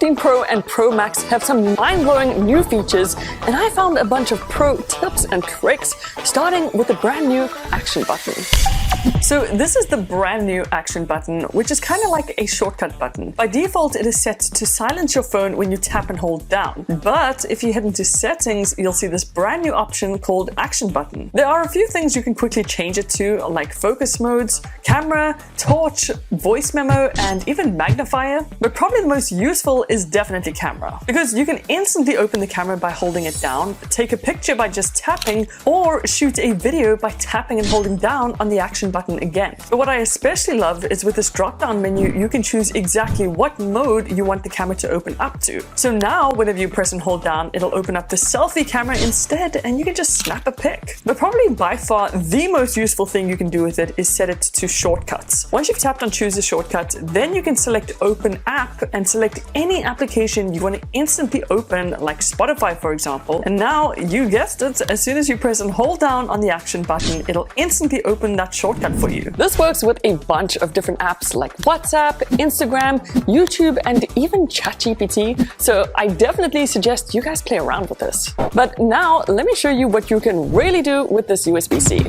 S13 Pro and Pro Max have some mind-blowing new features, and I found a bunch of pro tips and tricks, starting with the brand new action button. So this is the brand new action button, which is kind of like a shortcut button. By default, it is set to silence your phone when you tap and hold down. But if you head into settings, you'll see this brand new option called action button. There are a few things you can quickly change it to, like focus modes, camera, torch, voice memo, and even magnifier. But probably the most useful is definitely camera, because you can instantly open the camera by holding it down, take a picture by just tapping, or shoot a video by tapping and holding down on the action button again. But what I especially love is with this drop-down menu, you can choose exactly what mode you want the camera to open up to. So now whenever you press and hold down, it'll open up the selfie camera instead, and you can just snap a pic. But probably by far the most useful thing you can do with it is set it to shortcuts. Once you've tapped on choose a shortcut, then you can select open app and select any application you want to instantly open, like Spotify for example. And now, you guessed it, as soon as you press and hold down on the action button, it'll instantly open that shortcut for you. This works with a bunch of different apps like WhatsApp, Instagram, YouTube, and even ChatGPT. So I definitely suggest you guys play around with this. But now let me show you what you can really do with this USB-C.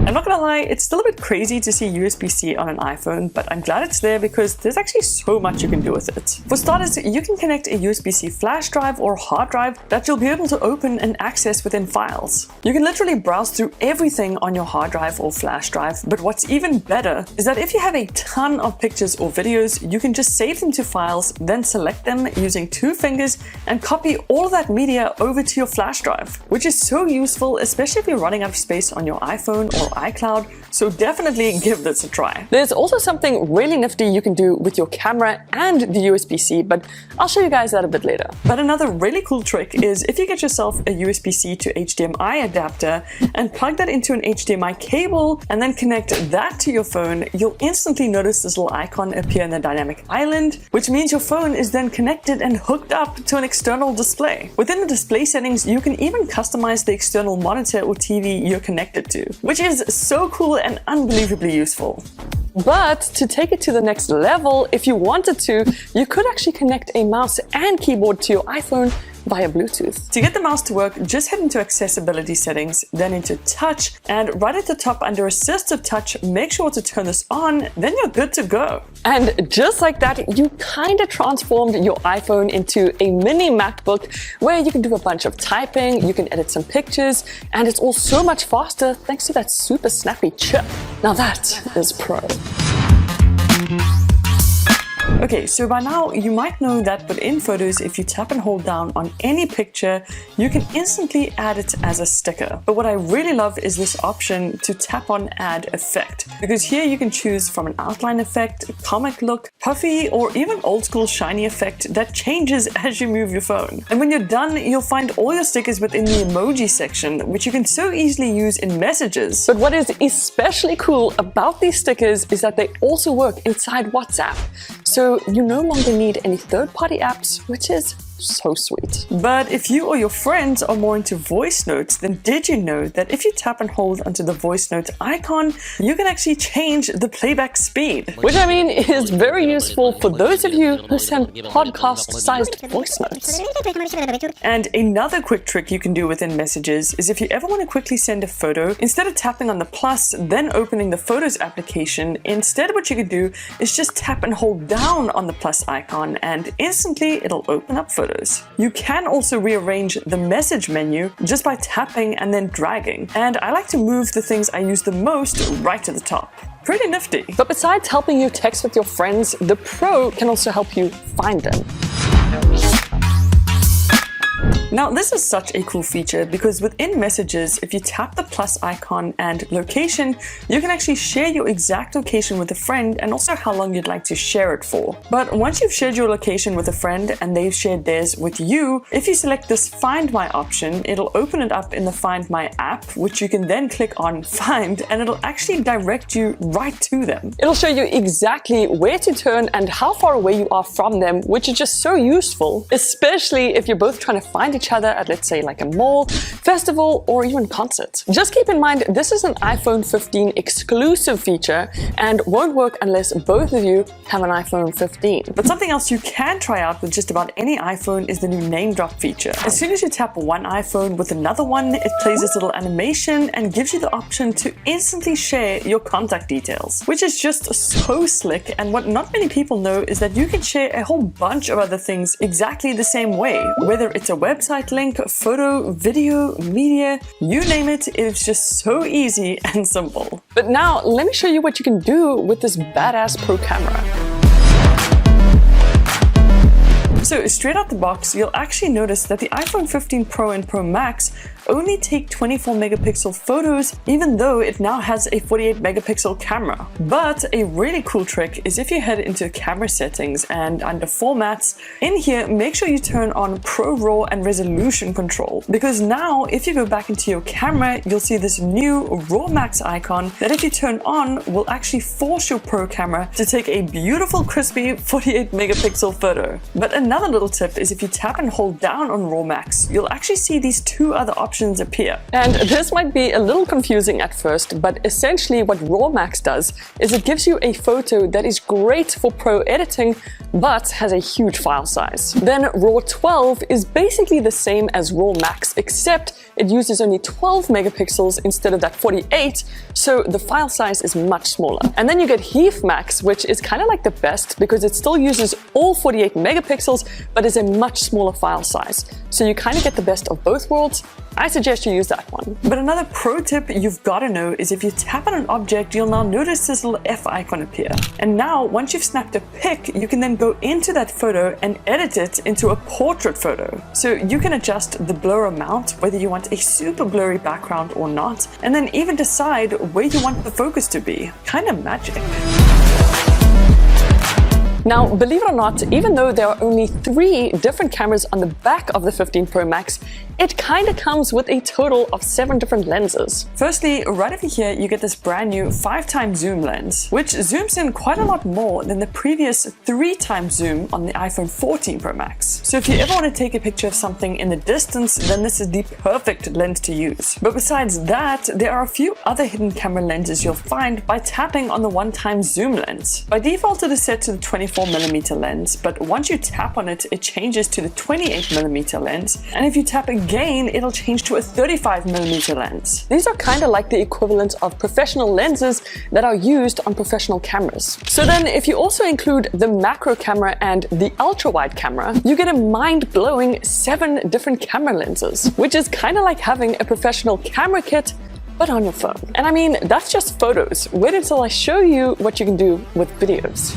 I'm not gonna lie, it's still a bit crazy to see USB-C on an iPhone, but I'm glad it's there because there's actually so much you can do with it. For starters, you can connect a USB-C flash drive or hard drive that you'll be able to open and access within files. You can literally browse through everything on your hard drive or flash drive, but what's even better is that if you have a ton of pictures or videos, you can just save them to files, then select them using 2 fingers and copy all of that media over to your flash drive, which is so useful, especially if you're running out of space on your iPhone or iCloud, so definitely give this a try. There's also something really nifty you can do with your camera and the USB-C, but I'll show you guys that a bit later. But another really cool trick is if you get yourself a USB-C to HDMI adapter and plug that into an HDMI cable and then connect that to your phone, you'll instantly notice this little icon appear in the dynamic island, which means your phone is then connected and hooked up to an external display. Within the display settings, you can even customize the external monitor or TV you're connected to, which is so cool and unbelievably useful. But to take it to the next level, if you wanted to, you could actually connect a mouse and keyboard to your iPhone via Bluetooth. To get the mouse to work, just head into accessibility settings, then into touch, and right at the top under assistive touch, make sure to turn this on, then you're good to go. And just like that, you kind of transformed your iPhone into a mini MacBook where you can do a bunch of typing, you can edit some pictures, and it's all so much faster thanks to that super snappy chip. Now that is pro. Okay, so by now you might know that within Photos, if you tap and hold down on any picture, you can instantly add it as a sticker. But what I really love is this option to tap on Add Effect, because here you can choose from an outline effect, comic look, puffy, or even old school shiny effect that changes as you move your phone. And when you're done, you'll find all your stickers within the emoji section, which you can so easily use in messages. But what is especially cool about these stickers is that they also work inside WhatsApp. So you no longer need any third-party apps, which is so sweet. But if you or your friends are more into voice notes, then did you know that if you tap and hold onto the voice note icon, you can actually change the playback speed? Which I mean is very useful for those of you who send podcast-sized voice notes. And another quick trick you can do within Messages is if you ever want to quickly send a photo, instead of tapping on the plus, then opening the Photos application, instead what you can do is just tap and hold down on the plus icon and instantly it'll open up Photos. You can also rearrange the message menu just by tapping and then dragging. And I like to move the things I use the most right to the top. Pretty nifty. But besides helping you text with your friends, the Pro can also help you find them. Now, this is such a cool feature because within Messages, if you tap the plus icon and location, you can actually share your exact location with a friend and also how long you'd like to share it for. But once you've shared your location with a friend and they've shared theirs with you, if you select this Find My option, it'll open it up in the Find My app, which you can then click on Find, and it'll actually direct you right to them. It'll show you exactly where to turn and how far away you are from them, which is just so useful, especially if you're both trying to find each other at, let's say, like a mall, festival, or even concert. Just keep in mind, this is an iPhone 15 exclusive feature and won't work unless both of you have an iPhone 15. But something else you can try out with just about any iPhone is the new name drop feature. As soon as you tap one iPhone with another one, it plays this little animation and gives you the option to instantly share your contact details, which is just so slick. And what not many people know is that you can share a whole bunch of other things exactly the same way, whether it's a website link, photo, video, media, you name it. It's just so easy and simple. But now let me show you what you can do with this badass Pro camera. So straight out the box, you'll actually notice that the iPhone 15 Pro and Pro Max only take 24 megapixel photos, even though it now has a 48 megapixel camera. But a really cool trick is if you head into camera settings and under formats, in here, make sure you turn on Pro RAW and resolution control, because now if you go back into your camera, you'll see this new RAW Max icon that if you turn on will actually force your Pro camera to take a beautiful crispy 48 megapixel photo. But another little tip is if you tap and hold down on RAW Max, you'll actually see these two other options appear. And this might be a little confusing at first, but essentially what RAW Max does is it gives you a photo that is great for pro editing, but has a huge file size. Then RAW 12 is basically the same as RAW Max, except it uses only 12 megapixels instead of that 48, so the file size is much smaller. And then you get HEIF Max, which is kind of like the best because it still uses all 48 megapixels, but is a much smaller file size. So you kind of get the best of both worlds. I suggest you use that one. But another pro tip you've got to know is if you tap on an object, you'll now notice this little F icon appear. And now, once you've snapped a pic, you can then go into that photo and edit it into a portrait photo. So you can adjust the blur amount, whether you want a super blurry background or not, and then even decide where you want the focus to be. Kind of magic. Now, believe it or not, even though there are only 3 different cameras on the back of the 15 Pro Max, it kind of comes with a total of 7 different lenses. Firstly, right over here, you get this brand new 5x zoom lens, which zooms in quite a lot more than the previous 3x zoom on the iPhone 14 Pro Max. So if you ever want to take a picture of something in the distance, then this is the perfect lens to use. But besides that, there are a few other hidden camera lenses you'll find by tapping on the 1x zoom lens. By default, it is set to the 24mm lens, but once you tap on it, it changes to the 28mm lens. And if you tap again, it'll change to a 35mm lens. These are kind of like the equivalent of professional lenses that are used on professional cameras. So then if you also include the macro camera and the ultra wide camera, you get a mind-blowing 7 different camera lenses, which is kind of like having a professional camera kit but on your phone. And I mean, that's just photos. Wait until I show you what you can do with videos.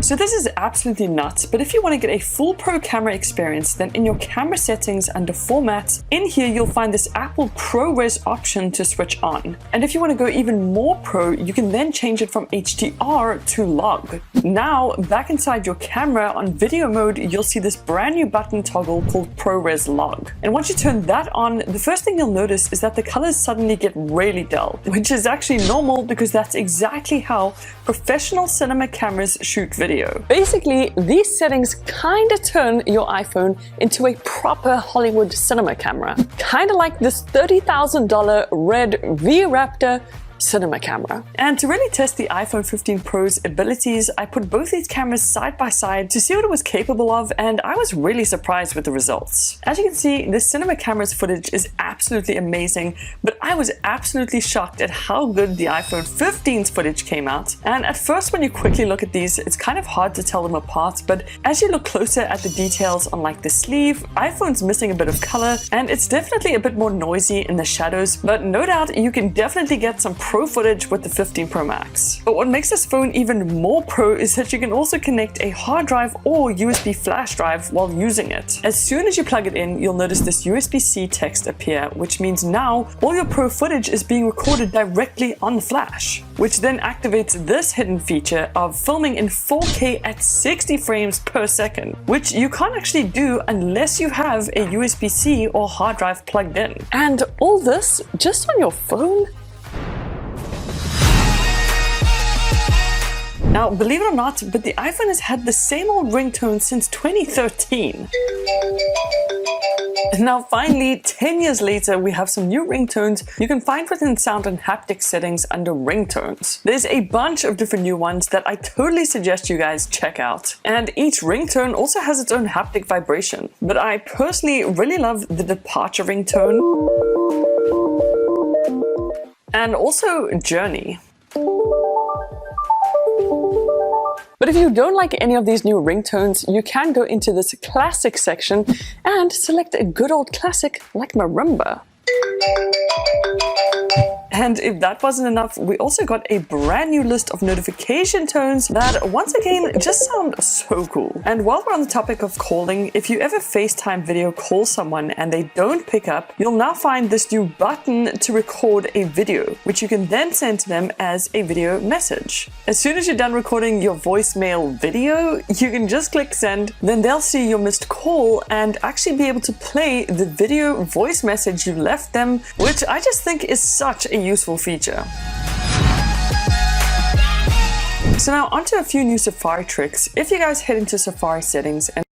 So this is absolutely nuts, but if you want to get a full pro camera experience, then in your camera settings under formats, in here you'll find this Apple ProRes option to switch on. And if you want to go even more pro, you can then change it from HDR to log. Now, back inside your camera on video mode, you'll see this brand new button toggle called ProRes log. And once you turn that on, the first thing you'll notice is that the colors suddenly get really dull, which is actually normal because that's exactly how professional cinema cameras shoot video. Basically, these settings kind of turn your iPhone into a proper Hollywood cinema camera. Kind of like this $30,000 red V-Raptor cinema camera. And to really test the iPhone 15 Pro's abilities, I put both these cameras side by side to see what it was capable of, and I was really surprised with the results. As you can see, the cinema camera's footage is absolutely amazing, but I was absolutely shocked at how good the iPhone 15's footage came out. And at first, when you quickly look at these, it's kind of hard to tell them apart, but as you look closer at the details on like the sleeve, iPhone's missing a bit of color, and it's definitely a bit more noisy in the shadows, but no doubt you can definitely get some pro footage with the 15 Pro Max. But what makes this phone even more pro is that you can also connect a hard drive or USB flash drive while using it. As soon as you plug it in, you'll notice this USB-C text appear, which means now all your pro footage is being recorded directly on the flash, which then activates this hidden feature of filming in 4K at 60 frames per second, which you can't actually do unless you have a USB-C or hard drive plugged in. And all this just on your phone? Now, believe it or not, but the iPhone has had the same old ringtone since 2013. And now finally, 10 years later, we have some new ringtones you can find within sound and haptic settings under ringtones. There's a bunch of different new ones that I totally suggest you guys check out. And each ringtone also has its own haptic vibration. But I personally really love the departure ringtone and also Journey. But if you don't like any of these new ringtones, you can go into this classic section and select a good old classic like Marimba. And if that wasn't enough, we also got a brand new list of notification tones that, once again, just sound so cool. And while we're on the topic of calling, if you ever FaceTime video call someone and they don't pick up, you'll now find this new button to record a video, which you can then send to them as a video message. As soon as you're done recording your voicemail video, you can just click send, then they'll see your missed call and actually be able to play the video voice message you left them, which I just think is such a useful feature. So now onto a few new Safari tricks. If you guys head into Safari settings and